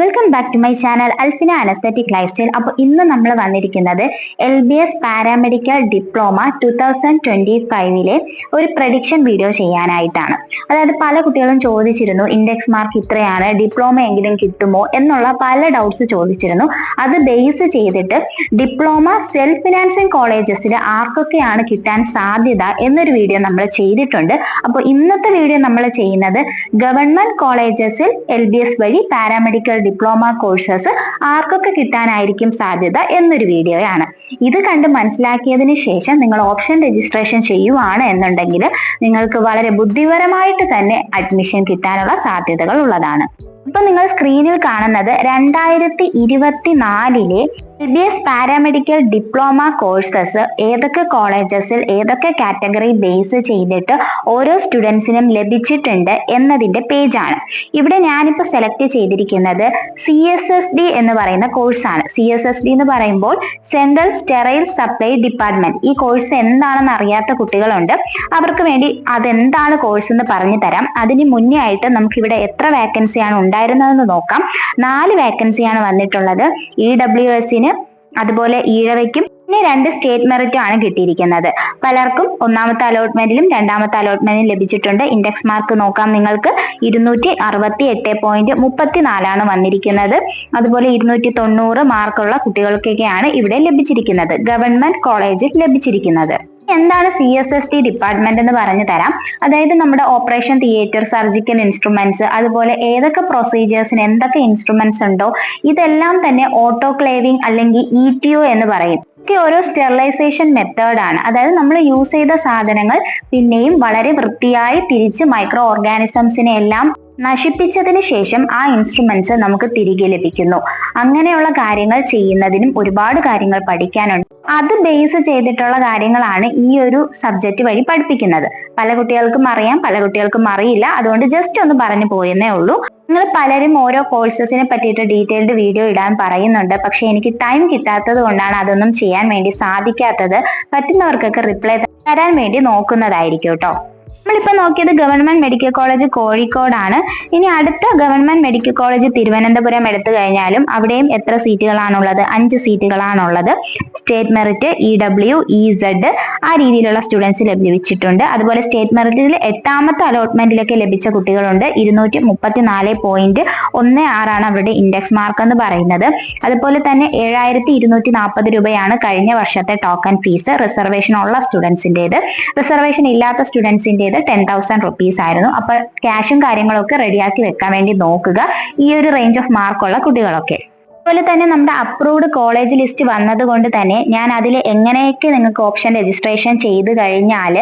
Welcome back to my channel Alfina an aesthetic lifestyle. അപ്പോൾ ഇന്ന് നമ്മൾ വന്നിരിക്കുന്നത് LBS പാരാമെഡിക്കൽ ഡിപ്ലോമ 2025 ഒരു പ്രഡിക്ഷൻ വീഡിയോ ചെയ്യാനായിട്ടാണ്. അതായത് പല കുട്ടികളും ചോദിച്ചിരുന്നു ഇൻഡെക്സ് മാർക്ക് ഇത്രയാണ്, ഡിപ്ലോമ എങ്കിലും കിട്ടുമോ എന്നുള്ള പല ഡൗട്ട്സ് ചോദിച്ചിരുന്നു. അത് ബേസ് ചെയ്തിട്ട് ഡിപ്ലോമ സെൽഫ് ഫിനാൻസിങ് കോളേജസിൽ ആർക്കൊക്കെയാണ് കിട്ടാൻ സാധ്യത എന്നൊരു വീഡിയോ നമ്മൾ ചെയ്തിട്ടുണ്ട്. അപ്പോൾ ഇന്നത്തെ വീഡിയോ നമ്മൾ ചെയ്യുന്നത് ഗവൺമെന്റ് കോളേജസിൽ LBS വഴി പാരാമെഡിക്കൽ ഡിപ്ലോമ കോഴ്സസ് ആർക്കൊക്കെ കിട്ടാനായിരിക്കും സാധ്യത എന്നൊരു വീഡിയോയാണ്. ഇത് കണ്ട് മനസ്സിലാക്കിയതിന് ശേഷം നിങ്ങൾ ഓപ്ഷൻ രജിസ്ട്രേഷൻ ചെയ്യുവാണ് എന്നുണ്ടെങ്കിൽ നിങ്ങൾക്ക് വളരെ ബുദ്ധിപരമായിട്ട് തന്നെ അഡ്മിഷൻ കിട്ടാനുള്ള സാധ്യതകൾ ഉള്ളതാണ്. ഇപ്പൊ നിങ്ങൾ സ്ക്രീനിൽ കാണുന്നത് 2024 LBS പാരാമെഡിക്കൽ ഡിപ്ലോമ കോഴ്സസ് ഏതൊക്കെ കോളേജസിൽ ഏതൊക്കെ കാറ്റഗറി ബേസ് ചെയ്തിട്ട് ഓരോ സ്റ്റുഡൻസിനും ലഭിച്ചിട്ടുണ്ട് എന്നതിന്റെ പേജാണ്. ഇവിടെ ഞാനിപ്പോൾ സെലക്ട് ചെയ്തിരിക്കുന്നത് CSSD എന്ന് പറയുന്ന കോഴ്സാണ്. CSSD എന്ന് പറയുമ്പോൾ സെൻട്രൽ സ്റ്റെറൈൽ സപ്ലൈ ഡിപ്പാർട്ട്മെന്റ്. ഈ കോഴ്സ് എന്താണെന്ന് അറിയാത്ത കുട്ടികളുണ്ട്, അവർക്ക് വേണ്ടി അതെന്താണ് കോഴ്സ് എന്ന് പറഞ്ഞു തരാം. അതിന് മുന്നേ ആയിട്ട് നമുക്കിവിടെ എത്ര വേക്കൻസിയാണ് ഉണ്ടായിരുന്നതെന്ന് നോക്കാം. 4 വേക്കൻസിയാണ് വന്നിട്ടുള്ളത്. EWSന്, അതുപോലെ ഈഴവയ്ക്കും, പിന്നെ 2 സ്റ്റേറ്റ് മെറിറ്റും ആണ് കിട്ടിയിരിക്കുന്നത്. പലർക്കും ഒന്നാമത്തെ അലോട്ട്മെന്റിലും രണ്ടാമത്തെ അലോട്ട്മെന്റിലും ലഭിച്ചിട്ടുണ്ട്. ഇൻഡെക്സ് മാർക്ക് നോക്കാം, നിങ്ങൾക്ക് 268.34 വന്നിരിക്കുന്നത്. അതുപോലെ 290 മാർക്കുള്ള കുട്ടികൾക്കൊക്കെയാണ് ഇവിടെ ലഭിച്ചിരിക്കുന്നത്, ഗവൺമെന്റ് കോളേജിൽ ലഭിച്ചിരിക്കുന്നത്. എന്താണ് CSSD ഡിപ്പാർട്ട്മെന്റ് എന്ന് പറഞ്ഞു തരാം. അതായത് നമ്മുടെ ഓപ്പറേഷൻ തിയേറ്റർ, സർജിക്കൽ ഇൻസ്ട്രുമെന്റ്സ്, അതുപോലെ ഏതൊക്കെ പ്രൊസീജിയേഴ്സിന് എന്തൊക്കെ ഇൻസ്ട്രുമെന്റ്സ് ഉണ്ടോ ഇതെല്ലാം തന്നെ ഓട്ടോക്ലേവിംഗ് അല്ലെങ്കിൽ ETO എന്ന് പറയും. ഒക്കെ ഓരോ സ്റ്റെറിലൈസേഷൻ മെത്തേഡാണ്. അതായത് നമ്മൾ യൂസ് ചെയ്ത സാധനങ്ങൾ പിന്നെയും വളരെ വൃത്തിയായി തിരിച്ച് മൈക്രോ ഓർഗാനിസംസിനെ എല്ലാം നശിപ്പിച്ചതിന് ശേഷം ആ ഇൻസ്ട്രുമെന്റ്സ് നമുക്ക് തിരികെ ലഭിക്കുന്നു. അങ്ങനെയുള്ള കാര്യങ്ങൾ ചെയ്യുന്നതിനും ഒരുപാട് കാര്യങ്ങൾ പഠിക്കാനുണ്ട്. അത് ബേസ് ചെയ്തിട്ടുള്ള കാര്യങ്ങളാണ് ഈ ഒരു സബ്ജക്റ്റ് വഴി പഠിപ്പിക്കുന്നത്. പല കുട്ടികൾക്കും അറിയാം, പല കുട്ടികൾക്കും അറിയില്ല. അതുകൊണ്ട് ജസ്റ്റ് ഒന്ന് പറഞ്ഞു പോയെന്നേ ഉള്ളൂ. നിങ്ങൾ പലരും ഓരോ കോഴ്സസിനെ പറ്റിയിട്ട് ഡീറ്റെയിൽഡ് വീഡിയോ ഇടാൻ പറയുന്നുണ്ട്, പക്ഷെ എനിക്ക് ടൈം കിട്ടാത്തത് കൊണ്ടാണ് അതൊന്നും ചെയ്യാൻ വേണ്ടി സാധിക്കാത്തത്. പറ്റുന്നവർക്കൊക്കെ റിപ്ലൈ തരാൻ വേണ്ടി നോക്കുന്നതായിരിക്കും കേട്ടോ. നമ്മളിപ്പോൾ നോക്കിയത് ഗവൺമെന്റ് മെഡിക്കൽ കോളേജ് കോഴിക്കോടാണ്. ഇനി അടുത്ത ഗവൺമെന്റ് മെഡിക്കൽ കോളേജ് തിരുവനന്തപുരം എടുത്തു കഴിഞ്ഞാലും അവിടെയും എത്ര സീറ്റുകളാണുള്ളത്? 5 സീറ്റുകളാണുള്ളത്. സ്റ്റേറ്റ് മെറിറ്റ്, EW, EZ ആ രീതിയിലുള്ള സ്റ്റുഡൻസ് ലഭിച്ചിട്ടുണ്ട്. അതുപോലെ സ്റ്റേറ്റ് മെറിറ്റിൽ 8ാമത്തെ അലോട്ട്മെന്റിലൊക്കെ ലഭിച്ച കുട്ടികളുണ്ട്. 234.16 അവരുടെ ഇൻഡെക്സ് മാർക്ക് എന്ന് പറയുന്നത്. അതുപോലെ തന്നെ 7,240 രൂപയാണ് കഴിഞ്ഞ വർഷത്തെ ടോക്കൺ ഫീസ് റിസർവേഷൻ ഉള്ള സ്റ്റുഡൻസിൻ്റെത്. റിസർവേഷൻ ഇല്ലാത്ത സ്റ്റുഡൻസിൻ്റെ 10,000 rupees ആയിരുന്നു. അപ്പൊ ക്യാഷും കാര്യങ്ങളൊക്കെ റെഡിയാക്കി വെക്കാൻ വേണ്ടി നോക്കുക, ഈ ഒരു റേഞ്ച് ഓഫ് മാർക്കുള്ള കുട്ടികളൊക്കെ. അതുപോലെ തന്നെ നമ്മുടെ അപ്രൂവ്ഡ് കോളേജ് ലിസ്റ്റ് വന്നത് കൊണ്ട് തന്നെ ഞാൻ അതിൽ എങ്ങനെയൊക്കെ നിങ്ങൾക്ക് ഓപ്ഷൻ രജിസ്ട്രേഷൻ ചെയ്ത് കഴിഞ്ഞാൽ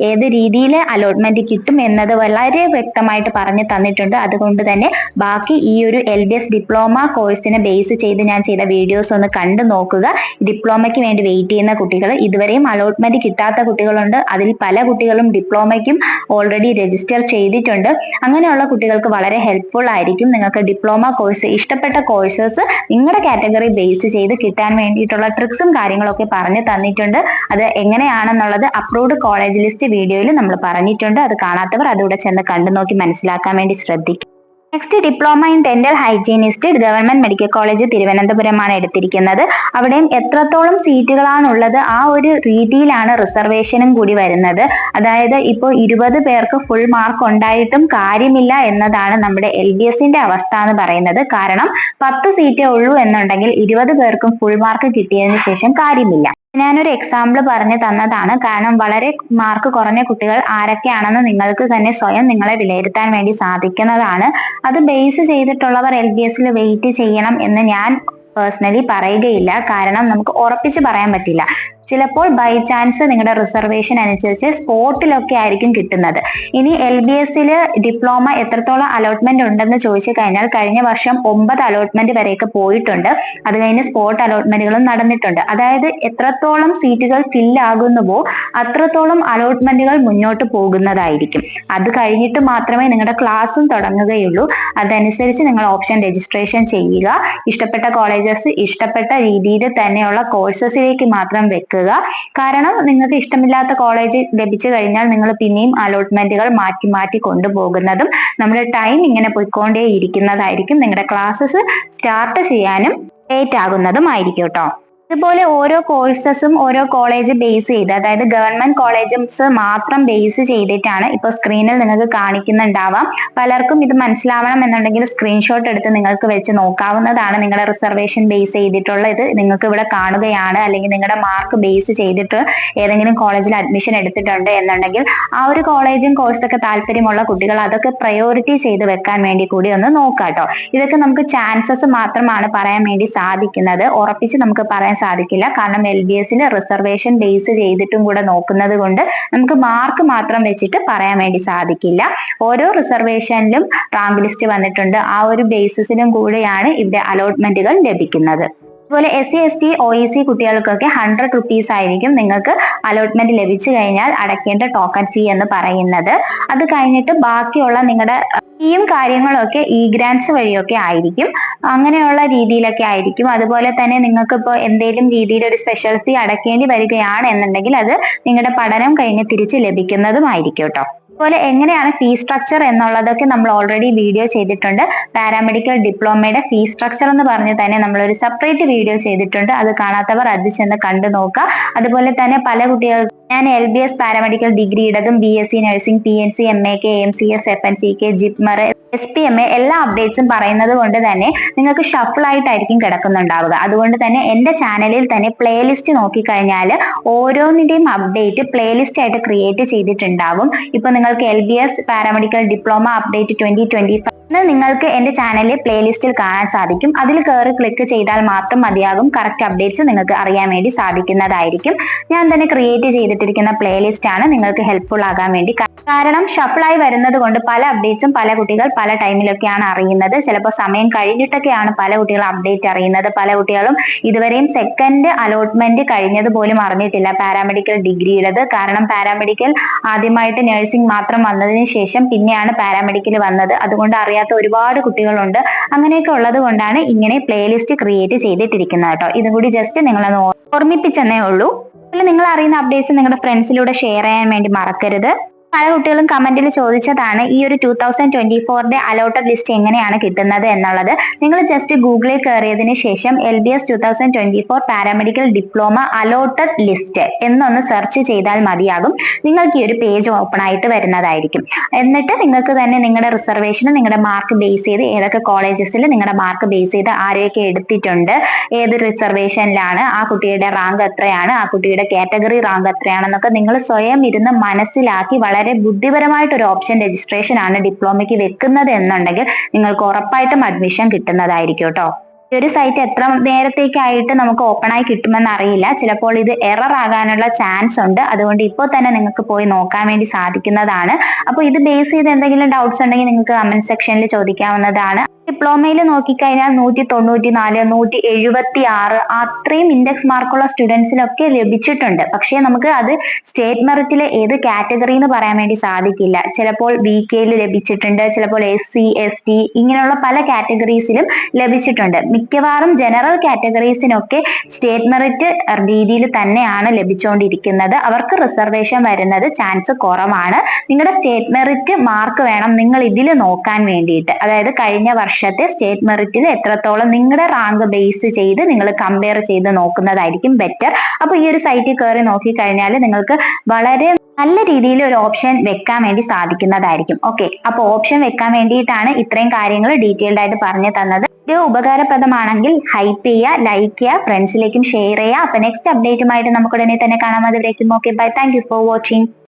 ഏത് രീതിയിൽ അലോട്ട്മെന്റ് കിട്ടും എന്നത് വളരെ വ്യക്തമായിട്ട് പറഞ്ഞു തന്നിട്ടുണ്ട്. അതുകൊണ്ട് തന്നെ ബാക്കി ഈ ഒരു LBS ഡിപ്ലോമ കോഴ്സിനെ ബേസ് ചെയ്ത് ഞാൻ ചെയ്ത വീഡിയോസ് ഒന്ന് കണ്ടു നോക്കുക. ഡിപ്ലോമയ്ക്ക് വേണ്ടി വെയിറ്റ് ചെയ്യുന്ന കുട്ടികൾ, ഇതുവരെയും അലോട്ട്മെന്റ് കിട്ടാത്ത കുട്ടികളുണ്ട്. അതിൽ പല കുട്ടികളും ഡിപ്ലോമയ്ക്കും ഓൾറെഡി രജിസ്റ്റർ ചെയ്തിട്ടുണ്ട്. അങ്ങനെയുള്ള കുട്ടികൾക്ക് വളരെ ഹെൽപ്ഫുൾ ആയിരിക്കും. നിങ്ങൾക്ക് ഡിപ്ലോമ കോഴ്സ് ഇഷ്ടപ്പെട്ട കോഴ്സസ് നിങ്ങളുടെ കാറ്റഗറി ബേസ് ചെയ്ത് കിട്ടാൻ വേണ്ടിയിട്ടുള്ള ട്രിക്സും കാര്യങ്ങളൊക്കെ പറഞ്ഞു തന്നിട്ടുണ്ട്. അത് എങ്ങനെയാണെന്നുള്ളത് അപ്രൂവ്ഡ് കോളേജ് ലിസ്റ്റ് വീഡിയോയിൽ നമ്മൾ പറഞ്ഞിട്ടുണ്ട്. അത് കാണാത്തവർ അതുകൂടെ ചെന്ന് കണ്ടു നോക്കി മനസ്സിലാക്കാൻ വേണ്ടി ശ്രദ്ധിക്കും. Next diploma in dental hygienist government medical college തിരുവനന്തപുരമാണ് എടുത്തിരിക്കുന്നത്. അവിടെയും എത്രത്തോളം സീറ്റുകളാണുള്ളത് ആ ഒരു രീതിയിലാണ് റിസർവേഷനും കൂടി വരുന്നത്. അതായത് ഇപ്പോൾ 20 പേർക്ക് ഫുൾ മാർക്ക് ഉണ്ടായിട്ടും കാര്യമില്ല എന്നതാണ് നമ്മുടെ LBSന്റെ അവസ്ഥ എന്ന് പറയുന്നത്. കാരണം 10 സീറ്റേ ഉള്ളൂ എന്നുണ്ടെങ്കിൽ 20 പേർക്കും ഫുൾ മാർക്ക് കിട്ടിയതിന് ശേഷം കാര്യമില്ല. ഞാനൊരു എക്സാമ്പിൾ പറഞ്ഞു തന്നതാണ്. കാരണം വളരെ മാർക്ക് കുറഞ്ഞ കുട്ടികൾ ആരൊക്കെയാണെന്ന് നിങ്ങൾക്ക് തന്നെ സ്വയം നിങ്ങളെ വിലയിരുത്താൻ വേണ്ടി സാധിക്കുന്നതാണ്. അത് ബേസ് ചെയ്തിട്ടുള്ളവർ LBSൽ വെയിറ്റ് ചെയ്യണം എന്ന് ഞാൻ പേഴ്സണലി പറയുകയില്ല. കാരണം നമുക്ക് ഉറപ്പിച്ച് പറയാൻ പറ്റില്ല. ചിലപ്പോൾ ബൈ ചാൻസ് നിങ്ങളുടെ റിസർവേഷൻ അനുസരിച്ച് സ്പോട്ടിലൊക്കെ ആയിരിക്കും കിട്ടുന്നത്. ഇനി LBSൽ ഡിപ്ലോമ എത്രത്തോളം അലോട്ട്മെന്റ് ഉണ്ടെന്ന് ചോദിച്ചു കഴിഞ്ഞാൽ കഴിഞ്ഞ വർഷം 9 അലോട്ട്മെന്റ് വരെയൊക്കെ പോയിട്ടുണ്ട്. അത് കഴിഞ്ഞ് സ്പോട്ട് അലോട്ട്മെന്റുകളും നടന്നിട്ടുണ്ട്. അതായത് എത്രത്തോളം സീറ്റുകൾ ഫില്ലാകുന്നുവോ അത്രത്തോളം അലോട്ട്മെന്റുകൾ മുന്നോട്ട് പോകുന്നതായിരിക്കും. അത് കഴിഞ്ഞിട്ട് മാത്രമേ നിങ്ങളുടെ ക്ലാസ്സും തുടങ്ങുകയുള്ളൂ. അതനുസരിച്ച് നിങ്ങൾ ഓപ്ഷൻ രജിസ്ട്രേഷൻ ചെയ്യുക. ഇഷ്ടപ്പെട്ട കോളേജസ് ഇഷ്ടപ്പെട്ട രീതിയിൽ തന്നെയുള്ള കോഴ്സസിലേക്ക് മാത്രം വെക്കുക. വെക്കുക. കാരണം നിങ്ങൾക്ക് ഇഷ്ടമില്ലാത്ത കോളേജ് ലഭിച്ചു കഴിഞ്ഞാൽ നിങ്ങൾ പിന്നെയും അലോട്ട്മെന്റുകൾ മാറ്റി മാറ്റി കൊണ്ടുപോകുന്നതും നമ്മുടെ ടൈം ഇങ്ങനെ പോയിക്കൊണ്ടേ ഇരിക്കുന്നതായിരിക്കും. നിങ്ങളുടെ ക്ലാസ്സസ് സ്റ്റാർട്ട് ചെയ്യാനും ലേറ്റ് ആകുന്നതുമായിരിക്കും കേട്ടോ. ഇതുപോലെ ഓരോ കോഴ്സസും ഓരോ കോളേജ് ബേസ് ചെയ്ത്, അതായത് ഗവൺമെന്റ് കോളേജസ് മാത്രം ബേസ് ചെയ്തിട്ടാണ് ഇപ്പോൾ സ്ക്രീനിൽ നിങ്ങൾക്ക് കാണിക്കുന്നുണ്ടാവാം. പലർക്കും ഇത് മനസ്സിലാവണം എന്നുണ്ടെങ്കിൽ സ്ക്രീൻഷോട്ട് എടുത്ത് നിങ്ങൾക്ക് വെച്ച് നോക്കാവുന്നതാണ്. നിങ്ങളുടെ റിസർവേഷൻ ബേസ് ചെയ്തിട്ടുള്ള ഇത് നിങ്ങൾക്ക് ഇവിടെ കാണുകയാണ്, അല്ലെങ്കിൽ നിങ്ങളുടെ മാർക്ക് ബേസ് ചെയ്തിട്ട് ഏതെങ്കിലും കോളേജിൽ അഡ്മിഷൻ എടുത്തിട്ടുണ്ട് എന്നുണ്ടെങ്കിൽ ആ ഒരു കോളേജും കോഴ്സൊക്കെ താല്പര്യമുള്ള കുട്ടികൾ അതൊക്കെ പ്രയോറിറ്റി ചെയ്ത് വെക്കാൻ വേണ്ടി കൂടി ഒന്ന് നോക്കാട്ടോ. ഇതൊക്കെ നമുക്ക് ചാൻസസ് മാത്രമാണ് പറയാൻ വേണ്ടി സാധിക്കുന്നത്, ഉറപ്പിച്ച് നമുക്ക് പറയാൻ സാധിക്കില്ല. കാരണം LBS റിസർവേഷൻ ബേസ് ചെയ്തിട്ടും കൂടെ നോക്കുന്നത് കൊണ്ട് നമുക്ക് മാർക്ക് മാത്രം വെച്ചിട്ട് പറയാൻ വേണ്ടി സാധിക്കില്ല. ഓരോ റിസർവേഷനിലും റാങ്ക് ലിസ്റ്റ് വന്നിട്ടുണ്ട്, ആ ഒരു ബേസിസിലും കൂടെയാണ് ഇവിടെ അലോട്ട്മെന്റുകൾ ലഭിക്കുന്നത്. അതുപോലെ SC ST OEC കുട്ടികൾക്കൊക്കെ 100 rupees ആയിരിക്കും നിങ്ങൾക്ക് അലോട്ട്മെന്റ് ലഭിച്ചു കഴിഞ്ഞാൽ അടയ്ക്കേണ്ട ടോക്കൺ ഫീ എന്ന് പറയുന്നത്. അത് കഴിഞ്ഞിട്ട് ബാക്കിയുള്ള നിങ്ങളുടെ ഫീയും കാര്യങ്ങളൊക്കെ ഗ്രാൻസ് വഴിയൊക്കെ ആയിരിക്കും, അങ്ങനെയുള്ള രീതിയിലൊക്കെ ആയിരിക്കും. അതുപോലെ തന്നെ നിങ്ങൾക്ക് ഇപ്പോൾ എന്തെങ്കിലും രീതിയിൽ ഒരു സ്പെഷ്യൽ ഫീ അടയ്ക്കേണ്ടി വരികയാണ് എന്നുണ്ടെങ്കിൽ അത് നിങ്ങളുടെ പഠനം കഴിഞ്ഞ് തിരിച്ച് ലഭിക്കുന്നതുമായിരിക്കും കേട്ടോ. അതുപോലെ എങ്ങനെയാണ് ഫീ സ്ട്രക്ചർ എന്നുള്ളതൊക്കെ നമ്മൾ ഓൾറെഡി വീഡിയോ ചെയ്തിട്ടുണ്ട്. പാരാമെഡിക്കൽ ഡിപ്ലോമയുടെ ഫീ സ്ട്രക്ചർ എന്ന് പറഞ്ഞ് തന്നെ നമ്മളൊരു സെപ്പറേറ്റ് വീഡിയോ ചെയ്തിട്ടുണ്ട്, അത് കാണാത്തവർ അത് ചെന്ന് കണ്ടു നോക്കുക. അതുപോലെ തന്നെ പല കുട്ടികൾക്ക് ഞാൻ LBS പാരാമെഡിക്കൽ ഡിഗ്രിയുടേതും BSc nursing PNC MAK AMCS FNCK JIPMER SPMA എല്ലാ അപ്ഡേറ്റ്സും പറയുന്നത് കൊണ്ട് തന്നെ നിങ്ങൾക്ക് ഷഫിൾ ആയിട്ടായിരിക്കും കിടക്കുന്നുണ്ടാവുക. അതുകൊണ്ട് തന്നെ എൻ്റെ ചാനലിൽ തന്നെ പ്ലേലിസ്റ്റ് നോക്കിക്കഴിഞ്ഞാൽ ഓരോന്നിന്റെയും അപ്ഡേറ്റ് പ്ലേലിസ്റ്റ് ആയിട്ട് ക്രിയേറ്റ് ചെയ്തിട്ടുണ്ടാവും. ഇപ്പൊ നിങ്ങൾക്ക് LBS പാരാമെഡിക്കൽ ഡിപ്ലോമ അപ്ഡേറ്റ് 2025 നിങ്ങൾക്ക് എൻ്റെ ചാനലിൽ പ്ലേലിസ്റ്റിൽ കാണാൻ സാധിക്കും. അതിൽ കയറി ക്ലിക്ക് ചെയ്താൽ മാത്രം മതിയാകും, കറക്റ്റ് അപ്ഡേറ്റ്സ് നിങ്ങൾക്ക് അറിയാൻ വേണ്ടി സാധിക്കുന്നതായിരിക്കും. ഞാൻ തന്നെ ക്രിയേറ്റ് ചെയ്തിട്ടിരിക്കുന്ന പ്ലേലിസ്റ്റ് ആണ് നിങ്ങൾക്ക് ഹെൽപ്ഫുൾ ആകാൻ വേണ്ടി. കാരണം ഷഫിളായി വരുന്നത് കൊണ്ട് പല അപ്ഡേറ്റ്സും പല കുട്ടികൾ പല ടൈമിലൊക്കെയാണ് അറിയുന്നത്. ചിലപ്പോൾ സമയം കഴിഞ്ഞിട്ടൊക്കെയാണ് പല കുട്ടികളും അപ്ഡേറ്റ് അറിയുന്നത്. പല കുട്ടികളും ഇതുവരെയും സെക്കൻഡ് അലോട്ട്മെന്റ് കഴിഞ്ഞത് പോലും അറിഞ്ഞിട്ടില്ല പാരാമെഡിക്കൽ ഡിഗ്രിയുടേത്. കാരണം പാരാമെഡിക്കൽ ആദ്യമായിട്ട് നഴ്സിംഗ് മാത്രം വന്നതിന് ശേഷം പിന്നെയാണ് പാരാമെഡിക്കൽ വന്നത്. അതുകൊണ്ട് അറിയാത്ത ഒരുപാട് കുട്ടികളുണ്ട്. അങ്ങനെയൊക്കെ ഉള്ളത് കൊണ്ടാണ് ഇങ്ങനെ പ്ലേലിസ്റ്റ് ക്രിയേറ്റ് ചെയ്തിട്ടിരിക്കുന്നത് കേട്ടോ. ഇതും കൂടി ജസ്റ്റ് നിങ്ങളൊന്ന് ഓർമ്മിപ്പിച്ചെന്നേ ഉള്ളൂ. നിങ്ങൾ അറിയുന്ന അപ്ഡേറ്റ്സ് നിങ്ങളുടെ ഫ്രണ്ട്സിലൂടെ ഷെയർ ചെയ്യാൻ വേണ്ടി മറക്കരുത്. പല കുട്ടികളും കമന്റിൽ ചോദിച്ചതാണ് ഈ ഒരു 2024 അലോട്ടഡ് ലിസ്റ്റ് എങ്ങനെയാണ് കിട്ടുന്നത് എന്നുള്ളത്. നിങ്ങൾ ജസ്റ്റ് ഗൂഗിളിൽ കയറിയതിന് ശേഷം LBS 2024 paramedical diploma allotted list എന്നൊന്ന് സെർച്ച് ചെയ്താൽ മതിയാകും. നിങ്ങൾക്ക് ഈ ഒരു പേജ് ഓപ്പൺ ആയിട്ട് വരുന്നതായിരിക്കും. എന്നിട്ട് നിങ്ങൾക്ക് തന്നെ നിങ്ങളുടെ റിസർവേഷൻ നിങ്ങളുടെ മാർക്ക് ബേസ് ചെയ്ത് ഏതൊക്കെ കോളേജസിൽ നിങ്ങളുടെ മാർക്ക് ബേസ് ചെയ്ത് ആരെയൊക്കെ എടുത്തിട്ടുണ്ട്, ഏത് റിസർവേഷനിലാണ്, ആ കുട്ടിയുടെ റാങ്ക് എത്രയാണ്, ആ കുട്ടിയുടെ കാറ്റഗറി റാങ്ക് എത്രയാണെന്നൊക്കെ നിങ്ങൾ സ്വയം ഇരുന്ന് മനസ്സിലാക്കി വളരെ ബുദ്ധിപരമായിട്ട് ഒരു ഓപ്ഷൻ രജിസ്ട്രേഷൻ ആണ് ഡിപ്ലോമയ്ക്ക് വെക്കുന്നത് എന്നുണ്ടെങ്കിൽ നിങ്ങൾക്ക് ഉറപ്പായിട്ടും അഡ്മിഷൻ കിട്ടുന്നതായിരിക്കും കേട്ടോ. ഈ ഒരു സൈറ്റ് എത്ര നേരത്തേക്കായിട്ട് നമുക്ക് ഓപ്പൺ ആയി കിട്ടുമെന്ന് അറിയില്ല. ചിലപ്പോൾ ഇത് എറർ ആകാനുള്ള ചാൻസ് ഉണ്ട്. അതുകൊണ്ട് ഇപ്പോൾ തന്നെ നിങ്ങൾക്ക് പോയി നോക്കാൻ വേണ്ടി സാധിക്കുന്നതാണ്. അപ്പോൾ ഇത് ബേസ് ചെയ്ത് എന്തെങ്കിലും ഡൗട്ട്സ് ഉണ്ടെങ്കിൽ നിങ്ങൾക്ക് കമന്റ് സെക്ഷനിൽ ചോദിക്കാവുന്നതാണ്. ഡിപ്ലോമയിൽ നോക്കിക്കഴിഞ്ഞാൽ 194, 176 അത്രയും ഇൻഡെക്സ് മാർക്കുള്ള സ്റ്റുഡൻസിനൊക്കെ ലഭിച്ചിട്ടുണ്ട്. പക്ഷേ നമുക്ക് അത് സ്റ്റേറ്റ് മെറിറ്റിലെ ഏത് കാറ്റഗറി എന്ന് പറയാൻ വേണ്ടി സാധിക്കില്ല. ചിലപ്പോൾ BKയിൽ ലഭിച്ചിട്ടുണ്ട്, ചിലപ്പോൾ SC ST ഇങ്ങനെയുള്ള പല കാറ്റഗറീസിലും ലഭിച്ചിട്ടുണ്ട്. മിക്കവാറും ജനറൽ കാറ്റഗറീസിനൊക്കെ സ്റ്റേറ്റ് മെറിറ്റ് രീതിയിൽ തന്നെയാണ് ലഭിച്ചുകൊണ്ടിരിക്കുന്നത്. അവർക്ക് റിസർവേഷൻ വരുന്നത് ചാൻസ് കുറവാണ്. നിങ്ങളുടെ സ്റ്റേറ്റ് മെറിറ്റ് മാർക്ക് വേണം നിങ്ങൾ ഇതിൽ നോക്കാൻ വേണ്ടിയിട്ട്. അതായത് കഴിഞ്ഞ വർഷത്തെ സ്റ്റേറ്റ് മെറിറ്റിൽ എത്രത്തോളം നിങ്ങളുടെ റാങ്ക് ബേസ് ചെയ്ത് നിങ്ങൾ കമ്പയർ ചെയ്ത് നോക്കുന്നതായിരിക്കും ബെറ്റർ. അപ്പൊ ഈ ഒരു സൈറ്റിൽ കയറി നോക്കിക്കഴിഞ്ഞാൽ നിങ്ങൾക്ക് വളരെ നല്ല രീതിയിൽ ഒരു ഓപ്ഷൻ വെക്കാൻ വേണ്ടി സാധിക്കുന്നതായിരിക്കും. ഓക്കെ, അപ്പൊ ഓപ്ഷൻ വെക്കാൻ വേണ്ടിയിട്ടാണ് ഇത്രയും കാര്യങ്ങൾ ഡീറ്റെയിൽഡ് ആയിട്ട് പറഞ്ഞു തന്നത്. വീഡിയോ ഉപകാരപ്രദമാണെങ്കിൽ ഹൈപ്പ് ചെയ്യുക, ലൈക്ക് ചെയ്യുക, ഫ്രണ്ട്സിലേക്കും ഷെയർ ചെയ്യുക. അപ്പൊ നെക്സ്റ്റ് അപ്ഡേറ്റുമായിട്ട് നമുക്ക് ഉടനെ തന്നെ കാണാം. അതുവരേക്കും okay bye. Thank you for watching.